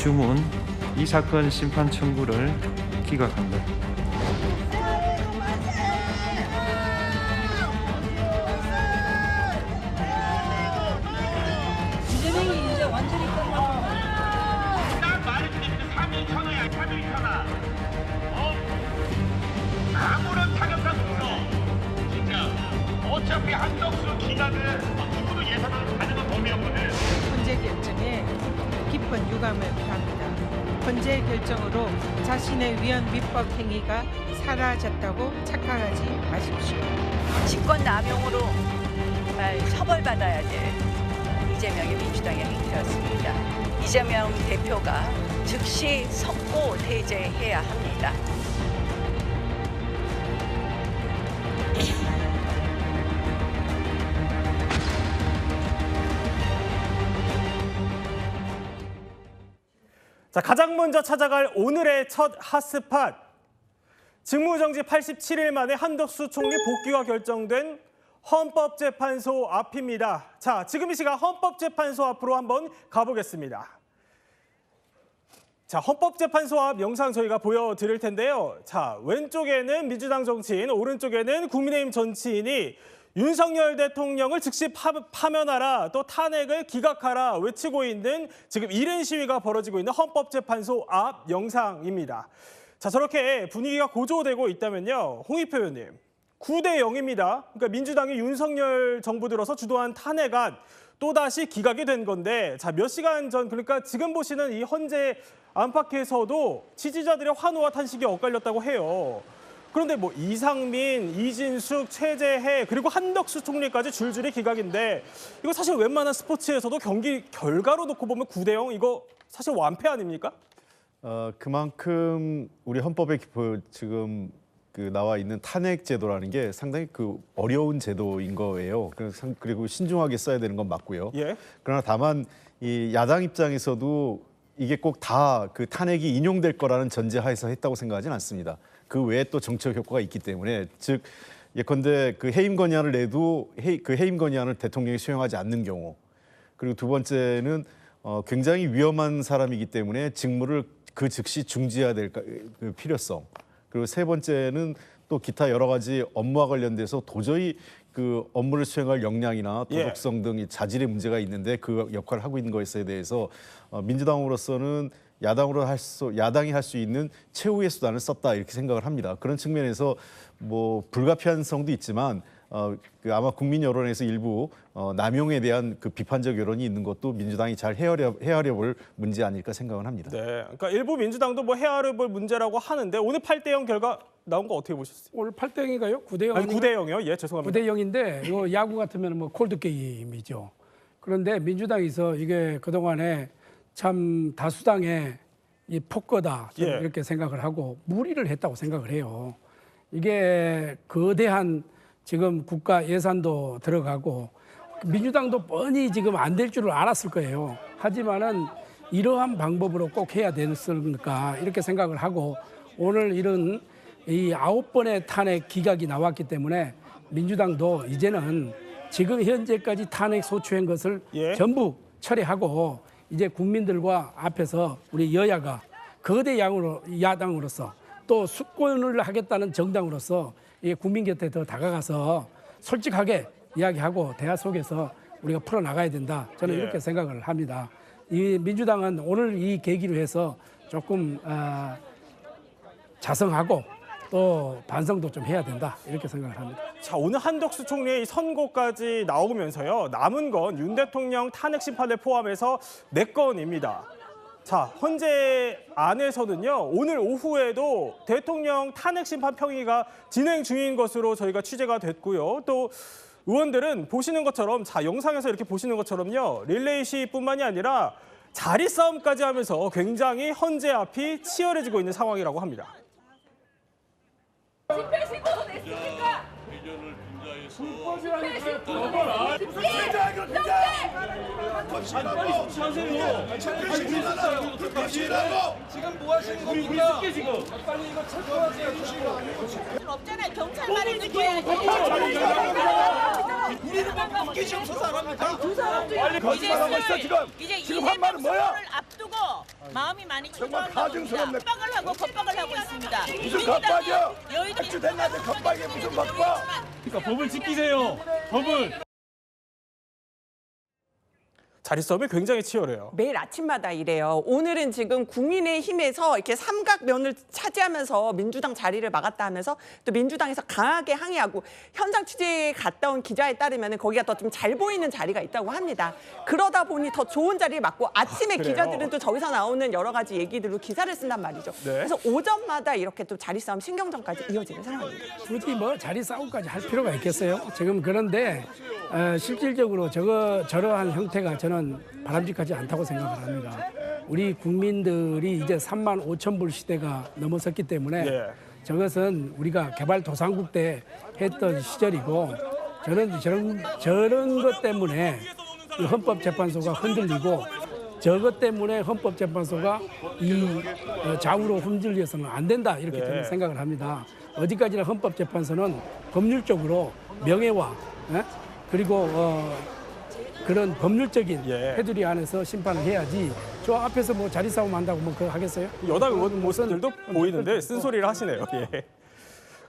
주문 이 사건 심판 청구를 기각한다. 이재명이 이제 완전히 끝났고. 나 말해주는데 3일 천하야, 3일 천하. 아무런 타격감 없어. 진짜. 어차피 한덕수 기각은 누구도 예상하지 가능한 범위였거든. 헌재 결정에 깊은 유감을 표합니다. 헌재 결정으로 자신의 위헌 위법 행위가 사라졌다고 착각하지 마십시오. 직권남용으로 정말 처벌받아야 될 이재명의 민주당의 행태였습니다. 이재명 대표가 즉시 석고 대제해야 합니다. 자, 가장 먼저 찾아갈 오늘의 첫 핫스팟. 직무정지 87일 만에 한덕수 총리 복귀가 결정된 헌법재판소 앞입니다. 자, 지금 이 시각 헌법재판소 앞으로 한번 가보겠습니다. 자, 헌법재판소 앞 영상 저희가 보여드릴 텐데요. 자, 왼쪽에는 민주당 정치인, 오른쪽에는 국민의힘 정치인이 윤석열 대통령을 즉시 파면하라, 또 탄핵을 기각하라 외치고 있는 지금 이른 시위가 벌어지고 있는 헌법재판소 앞 영상입니다. 자, 저렇게 분위기가 고조되고 있다면요, 홍익표 의원님, 9대 0입니다. 그러니까 민주당이 윤석열 정부 들어서 주도한 탄핵안 또다시 기각이 된 건데, 자, 몇 시간 전, 그러니까 지금 보시는 이 헌재 안팎에서도 지지자들의 환호와 탄식이 엇갈렸다고 해요. 그런데 뭐 이상민, 이진숙, 최재해, 그리고 한덕수 총리까지 줄줄이 기각인데, 이거 사실 웬만한 스포츠에서도 경기 결과로 놓고 보면 9대 0, 이거 사실 완패 아닙니까? 그만큼 우리 헌법에 지금 나와 있는 탄핵 제도라는 게 상당히 어려운 제도인 거예요. 그리고 신중하게 써야 되는 건 맞고요. 예. 그러나 다만 이 야당 입장에서도 이게 꼭 다 탄핵이 인용될 거라는 전제하에서 했다고 생각하지는 않습니다. 그 외에 또 정치적 효과가 있기 때문에, 즉 예컨대 해임 건의안을 내도 해임 건의안을 대통령이 수용하지 않는 경우, 그리고 두 번째는 굉장히 위험한 사람이기 때문에 직무를 즉시 중지해야 될 필요성, 그리고 세 번째는 또 기타 여러 가지 업무와 관련돼서 도저히 업무를 수행할 역량이나 도덕성 등이 자질의 문제가 있는데 그 역할을 하고 있는 것에 대해서 민주당으로서는 야당이 할 수 있는 최후의 수단을 썼다, 이렇게 생각을 합니다. 그런 측면에서 뭐 불가피한성도 있지만 아마 국민 여론에서 일부 남용에 대한 비판적 여론이 있는 것도 민주당이 잘 헤아려 볼 문제 아닐까 생각은 합니다. 네, 그러니까 일부 민주당도 뭐 헤아려 볼 문제라고 하는데, 오늘 8대 0 결과 나온 거 어떻게 보셨어요? 오늘 8대 0인가요? 9대 0? 아니, 9대 0이요? 예, 죄송합니다. 9대 0인데 이거 야구 같으면 뭐 콜드 게임이죠. 그런데 민주당에서 이게 그동안에 참 다수당의 이 폭거다, 저는 이렇게 생각을 하고 무리를 했다고 생각을 해요. 이게 거대한 지금 국가 예산도 들어가고 민주당도 뻔히 지금 안 될 줄을 알았을 거예요. 하지만은 이러한 방법으로 꼭 해야 되었을까, 이렇게 생각을 하고 오늘 이런 이 9번의 탄핵 기각이 나왔기 때문에 민주당도 이제는 지금 현재까지 탄핵 소추한 것을 전부 처리하고 이제 국민들과 앞에서 우리 여야가 거대 야당으로서 또 수권을 하겠다는 정당으로서 국민 곁에 더 다가가서 솔직하게 이야기하고 대화 속에서 우리가 풀어나가야 된다, 저는 이렇게 생각을 합니다. 이 민주당은 오늘 이 계기로 해서 조금 자성하고 또 반성도 좀 해야 된다, 이렇게 생각을 합니다. 자, 오늘 한덕수 총리의 선고까지 나오면서요, 남은 건 윤 대통령 탄핵 심판을 포함해서 4건입니다. 자, 헌재 안에서는요, 오늘 오후에도 대통령 탄핵 심판 평의가 진행 중인 것으로 저희가 취재가 됐고요. 또 의원들은 보시는 것처럼, 자, 영상에서 이렇게 보시는 것처럼요, 릴레이 시위뿐만이 아니라 자리 싸움까지 하면서 굉장히 헌재 앞이 치열해지고 있는 상황이라고 합니다. 집회 신고서 냈습니까? 의견을 빙자해서 집회 신고서 지금 뭐 하시는 겁니까? 빨리 이거 체크하세요. 없잖아요. 경찰만 있는 거야. 우리는 뭐 믿기 좀 없어서 안 합니까? 두 사람 중에 빨리 거짓말하고 있어 지금. 이제 지금 한 말은 뭐야? 앞두고 마음이 많이 정말 초조한가 가증스럽네. 봅니다. 겁박을 하고 겁박을 하고 있습니다. 무슨 겁박이야? 여의도 합주됐나데 겁박이 무슨 겁박? 그러니까 법을 지키세요. 법을. 자리 싸움이 굉장히 치열해요. 매일 아침마다 이래요. 오늘은 지금 국민의힘에서 이렇게 삼각면을 차지하면서 민주당 자리를 막았다 하면서 또 민주당에서 강하게 항의하고 현장 취재에 갔다 온 기자에 따르면 거기가 더 좀 잘 보이는 자리가 있다고 합니다. 그러다 보니 더 좋은 자리를 막고 아침에 그래요? 기자들은 또 저기서 나오는 여러 가지 얘기들로 기사를 쓴단 말이죠. 네. 그래서 오전마다 이렇게 또 자리 싸움 신경전까지 이어지는 상황입니다. 굳이 뭐 자리 싸움까지 할 필요가 있겠어요? 지금 그런데 실질적으로 저러한 형태가 저는 바람직하지 않다고 생각을 합니다. 우리 국민들이 이제 3만 5천 불 시대가 넘어섰기 때문에 예. 저것은 우리가 개발도상국 때 했던 시절이고 저런 것 때문에 이 헌법재판소가 흔들리고 저것 때문에 헌법재판소가 이 좌우로 흔들려서는 안 된다 이렇게 네. 저는 생각을 합니다. 어디까지나 헌법재판소는 법률적으로 명예와 그리고 그런 법률적인 예. 테두리 안에서 심판을 해야지 저 앞에서 뭐 자리 싸움 한다고 뭐 그거 하겠어요? 여당 의원 모습들도 보이는데 쓴소리를 하시네요. 예.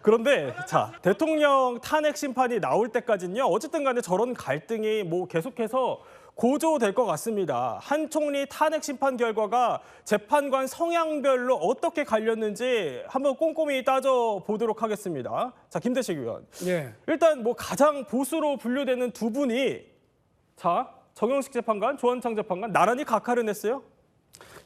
그런데 자 대통령 탄핵 심판이 나올 때까지는요. 어쨌든 간에 저런 갈등이 뭐 계속해서 고조될 것 같습니다. 한 총리 탄핵 심판 결과가 재판관 성향별로 어떻게 갈렸는지 한번 꼼꼼히 따져보도록 하겠습니다. 자, 김대식 의원. 예. 일단 뭐 가장 보수로 분류되는 두 분이 자, 정영식 재판관, 조한창 재판관 나란히 각하를 냈어요?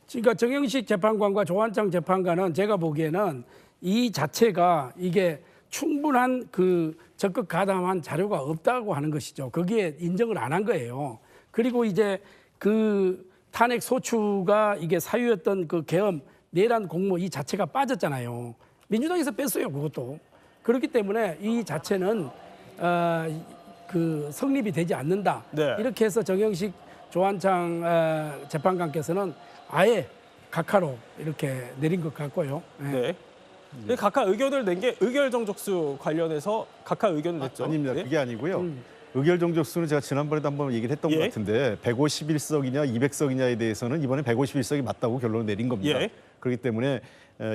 그러니까 정영식 재판관과 조한창 재판관은 제가 보기에는 이 자체가 이게 충분한 그 적극 가담한 자료가 없다고 하는 것이죠. 거기에 인정을 안 한 거예요. 그리고 이제 그 탄핵 소추가 이게 사유였던 그 계엄 내란 공모 이 자체가 빠졌잖아요. 민주당에서 뺐어요, 그것도. 그렇기 때문에 이 자체는 그 성립이 되지 않는다. 네. 이렇게 해서 정영식 조한창 재판관께서는 아예 각하로 이렇게 내린 것 같고요. 예. 네. 각하 의견을 낸 게 의결 정족수 관련해서 각하 의견을 냈죠. 아닙니다. 네. 그게 아니고요. 의결 정족수는 제가 지난번에도 한번 얘기를 했던 예. 것 같은데 151석이냐 200석이냐에 대해서는 이번에 151석이 맞다고 결론을 내린 겁니다. 예. 그렇기 때문에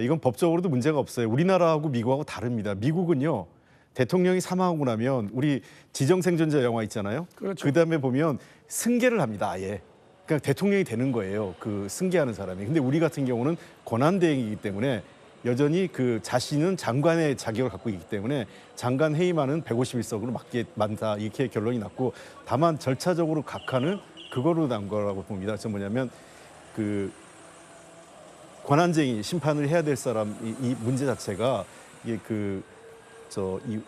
이건 법적으로도 문제가 없어요. 우리나라하고 미국하고 다릅니다. 미국은요. 대통령이 사망하고 나면 우리 지정생존자 영화 있잖아요. 그렇죠. 그다음에 보면 승계를 합니다. 아예. 그러니까 대통령이 되는 거예요. 그 승계하는 사람이. 근데 우리 같은 경우는 권한대행이기 때문에 여전히 그 자신은 장관의 자격을 갖고 있기 때문에 장관 해임안은 151석으로 맞다 이렇게 결론이 났고 다만 절차적으로 각하는 그거로 난 거라고 봅니다. 그래서 뭐냐면 그 권한쟁의 심판을 해야 될 사람 이 문제 자체가 이게 이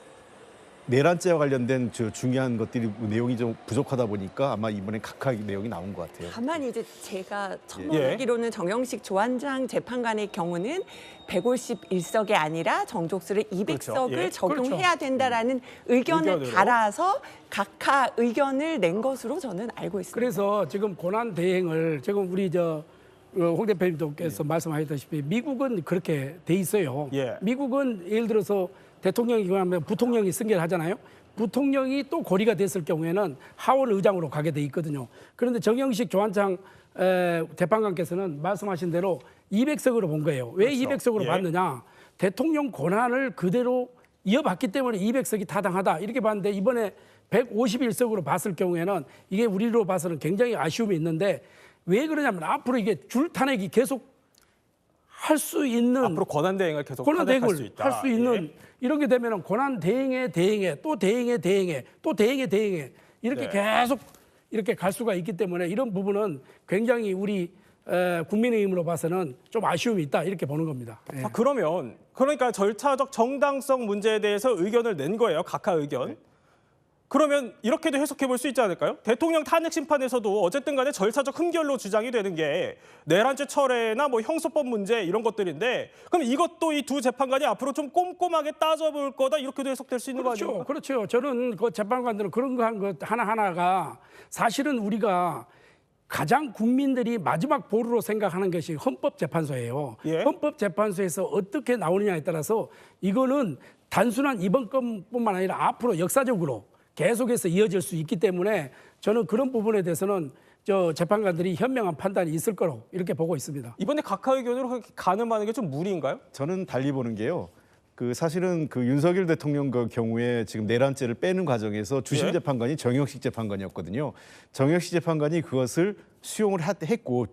내란죄와 관련된 중요한 것들이 내용이 좀 부족하다 보니까 아마 이번에 각하 내용이 나온 것 같아요. 다만 이제 제가 예. 처음 알기로는 정영식 조한창 재판관의 경우는 151석이 아니라 정족수를 200석을 그렇죠. 예. 적용해야 된다라는 의견을 의견으로. 달아서 각하 의견을 낸 것으로 저는 알고 있습니다. 그래서 지금 고난 대행을 지금 우리 홍 대표님께서 말씀하셨다시피 미국은 그렇게 돼 있어요. 예. 미국은 예를 들어서 대통령이 하면 부통령이 승계를 하잖아요. 부통령이 또 고리가 됐을 경우에는 하원 의장으로 가게 돼 있거든요. 그런데 정영식 조한창 재판관께서는 말씀하신 대로 200석으로 본 거예요. 왜 그렇죠. 200석으로 예. 봤느냐? 대통령 권한을 그대로 이어받기 때문에 200석이 타당하다 이렇게 봤는데 이번에 151석으로 봤을 경우에는 이게 우리로 봐서는 굉장히 아쉬움이 있는데 왜 그러냐면 앞으로 이게 줄 탄핵이 계속 할 수 있는 앞으로 권한대행을 계속 권한 탄핵할 수 대행을 있다. 할 수 있는 예. 이렇게 되면은 권한 대행에 대행에 또 대행에 대행에 또 대행에 대행에 이렇게 네. 계속 이렇게 갈 수가 있기 때문에 이런 부분은 굉장히 우리 국민의힘으로 봐서는 좀 아쉬움이 있다 이렇게 보는 겁니다. 예. 자, 그러니까 절차적 정당성 문제에 대해서 의견을 낸 거예요. 각하 의견. 그러면 이렇게도 해석해 볼 수 있지 않을까요? 대통령 탄핵 심판에서도 어쨌든 간에 절차적 흠결로 주장이 되는 게 내란죄 철회나 뭐 형소법 문제 이런 것들인데 그럼 이것도 이 두 재판관이 앞으로 좀 꼼꼼하게 따져볼 거다 이렇게도 해석될 수 있는 거 아닙니까? 그렇죠. 저는 그 재판관들은 그런 거 한 것 하나하나가 사실은 우리가 가장 국민들이 마지막 보루로 생각하는 것이 헌법재판소예요. 예. 헌법재판소에서 어떻게 나오느냐에 따라서 이거는 단순한 이번 건뿐만 아니라 앞으로 역사적으로 계속해서 이어질 수 있기 때문에 저는 그런 부분에 대해서는 저 재판관들이 현명한 판단이 있을 거로 이렇게 보고 있습니다. 이번에 각하 의견으로 가늠하는 게 좀 무리인가요? 저는 달리 보는 게요. 사실은 윤석열 대통령 경우에 지금 내란죄를 빼는 과정에서 주심 예. 재판관이 정영식 재판관이었거든요. 정영식 재판관이 그것을 수용을 했고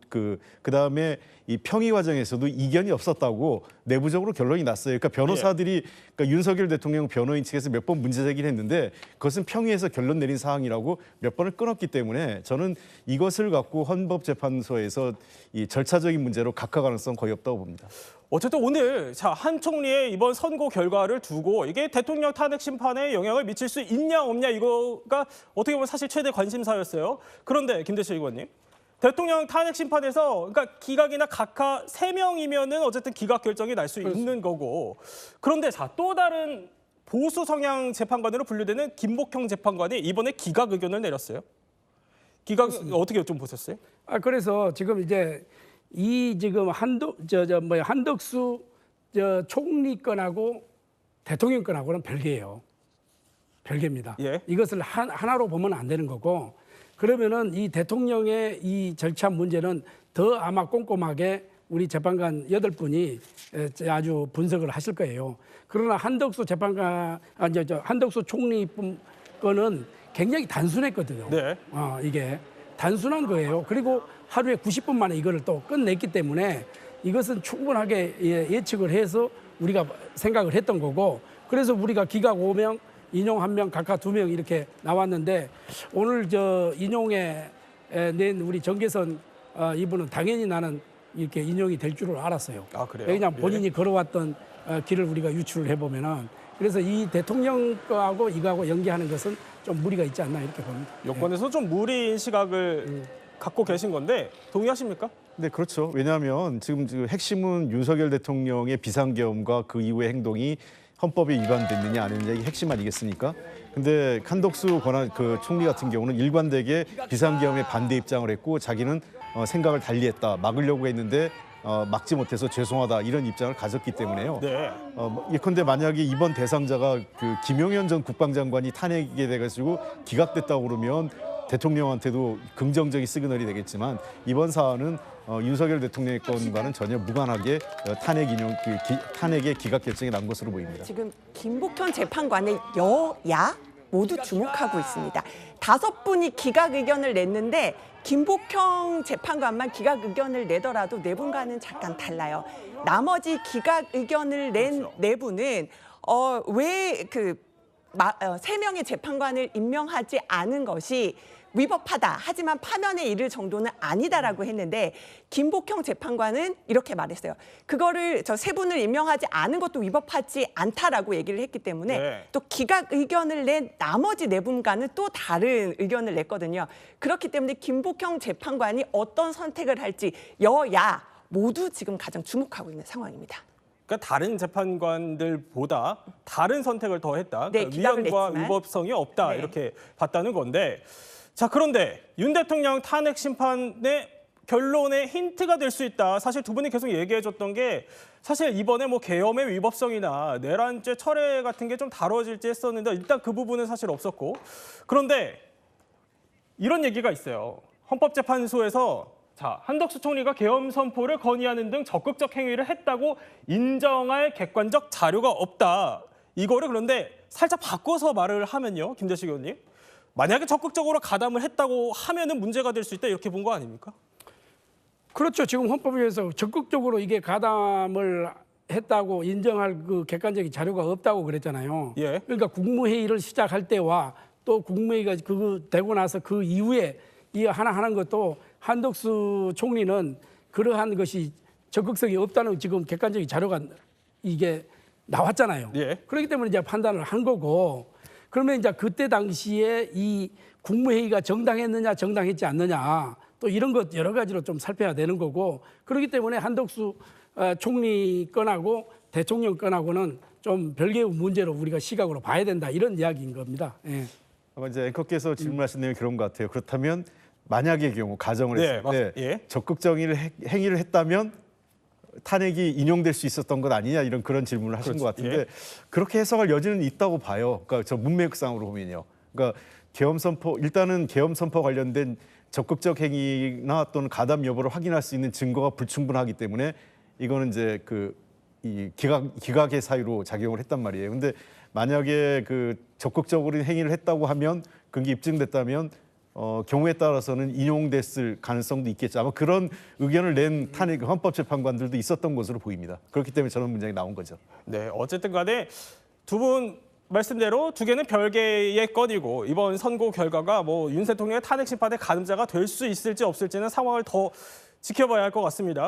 그다음에 이 평의 과정에서도 이견이 없었다고 내부적으로 결론이 났어요. 그러니까 변호사들이 그러니까 윤석열 대통령 변호인 측에서 몇 번 문제 제기를 했는데 그것은 평의에서 결론 내린 사항이라고 몇 번을 끊었기 때문에 저는 이것을 갖고 헌법재판소에서 이 절차적인 문제로 각하 가능성 거의 없다고 봅니다. 어쨌든 오늘 한 총리의 이번 선고 결과를 두고 이게 대통령 탄핵 심판에 영향을 미칠 수 있냐 없냐 이거가 어떻게 보면 사실 최대 관심사였어요. 그런데 김대철 의원님, 대통령 탄핵 심판에서 그러니까 기각이나 각하 3명이면은 어쨌든 기각 결정이 날 수 있는 거고, 그런데 또 다른 보수 성향 재판관으로 분류되는 김복형 재판관이 이번에 기각 의견을 내렸어요. 기각 어떻게 좀 보셨어요? 그래서 지금 이제 지금 한덕수 총리 건하고 대통령 건하고는 별개예요. 별개입니다. 예. 이것을 하나로 보면 안 되는 거고, 그러면은 이 대통령의 이 절차 문제는 더 아마 꼼꼼하게 우리 재판관 8분이 아주 분석을 하실 거예요. 그러나 한덕수 한덕수 총리 건은 굉장히 단순했거든요. 네. 이게 단순한 거예요. 그리고 하루에 90분 만에 이거를 또 끝냈기 때문에 이것은 충분하게 예측을 해서 우리가 생각을 했던 거고, 그래서 우리가 기각 5명, 인용 1명, 각하 2명 이렇게 나왔는데, 오늘 인용에 낸 우리 정계선 이분은 당연히 나는 이렇게 인용이 될 줄을 알았어요. 아, 그래요? 그냥 본인이 예. 걸어왔던 길을 우리가 유추를 해보면은, 그래서 이 대통령 거하고 이거하고 연계하는 것은 좀 무리가 있지 않나 이렇게 봅니다. 여권에서 좀 무리인 시각을 갖고 계신 건데 동의하십니까? 네, 그렇죠. 왜냐하면 지금 핵심은 윤석열 대통령의 비상계엄과 그 이후의 행동이 헌법에 위반됐느냐 안 했느냐 이게 핵심 아니겠습니까? 근데 한덕수 총리 같은 경우는 일관되게 비상계엄에 반대 입장을 했고, 자기는 생각을 달리했다, 막으려고 했는데 막지 못해서 죄송하다 이런 입장을 가졌기 때문에요. 네. 예컨대 만약에 이번 대상자가 김용현 전 국방장관이 탄핵이 돼가지고 기각됐다고 그러면 대통령한테도 긍정적인 시그널이 되겠지만, 이번 사안은 윤석열 대통령의 건과는 전혀 무관하게 탄핵의 기각 결정이 난 것으로 보입니다. 지금 김복현 재판관의 여야 모두 주목하고 있습니다. 5분이 기각 의견을 냈는데 김복형 재판관만 기각 의견을 내더라도 4분과는 잠깐 달라요. 나머지 기각 의견을 낸 4분은 왜 3명의 재판관을 임명하지 않은 것이 위법하다. 하지만 파면에 이를 정도는 아니다라고 했는데, 김복형 재판관은 이렇게 말했어요. 그거를 저 3분을 임명하지 않은 것도 위법하지 않다라고 얘기를 했기 때문에 네. 또 기각 의견을 낸 나머지 4분과는 또 다른 의견을 냈거든요. 그렇기 때문에 김복형 재판관이 어떤 선택을 할지 여야 모두 지금 가장 주목하고 있는 상황입니다. 그러니까 다른 재판관들보다 다른 선택을 더 했다. 네, 그러니까 기각을 위헌과 냈지만. 위법성이 없다. 네. 이렇게 봤다는 건데, 자, 그런데 윤 대통령 탄핵 심판의 결론의 힌트가 될 수 있다. 사실 두 분이 계속 얘기해줬던 게, 사실 이번에 계엄의 위법성이나 내란죄 철회 같은 게 좀 다뤄질지 했었는데 일단 그 부분은 사실 없었고, 그런데 이런 얘기가 있어요. 헌법재판소에서 한덕수 총리가 계엄 선포를 건의하는 등 적극적 행위를 했다고 인정할 객관적 자료가 없다. 이거를 그런데 살짝 바꿔서 말을 하면요, 김대식 의원님, 만약에 적극적으로 가담을 했다고 하면은 문제가 될 수 있다, 이렇게 본 거 아닙니까? 그렇죠. 지금 헌법에서 적극적으로 이게 가담을 했다고 인정할 그 객관적인 자료가 없다고 그랬잖아요. 예. 그러니까 국무회의를 시작할 때와 또 국무회의가 되고 나서 그 이후에 이 하나 하는 것도 한덕수 총리는 그러한 것이 적극성이 없다는 지금 객관적인 자료가 이게 나왔잖아요. 예. 그렇기 때문에 이제 판단을 한 거고, 그러면 이제 그때 당시에 이 국무회의가 정당했느냐 정당했지 않느냐 또 이런 것 여러 가지로 좀 살펴야 되는 거고, 그렇기 때문에 한덕수 총리 건하고 대통령 건하고는 좀 별개의 문제로 우리가 시각으로 봐야 된다, 이런 이야기인 겁니다. 예. 아마 이제 앵커께서 질문하신 내용이 그런 것 같아요. 그렇다면 만약의 경우 가정을 네, 했을 때 맞습니다. 예. 적극적인 행위를 했다면 탄핵이 인용될 수 있었던 것 아니냐, 이런 그런 질문을 하신 그렇죠. 것 같은데, 예. 그렇게 해석할 여지는 있다고 봐요. 그러니까 저 문맥상으로 보면요. 그러니까 일단은 계엄 선포 관련된 적극적 행위나 또는 가담 여부를 확인할 수 있는 증거가 불충분하기 때문에 이거는 이제 이 기각의 사유로 작용을 했단 말이에요. 근데 만약에 그 적극적으로 행위를 했다고 하면 그게 입증됐다면 경우에 따라서는 인용됐을 가능성도 있겠죠. 아마 그런 의견을 낸 헌법재판관들도 있었던 것으로 보입니다. 그렇기 때문에 저런 문장이 나온 거죠. 네, 어쨌든 간에 두 분 말씀대로 두 개는 별개의 건이고 이번 선고 결과가 뭐 윤 대통령의 탄핵 심판의 가늠자가 될 수 있을지 없을지는 상황을 더 지켜봐야 할 것 같습니다.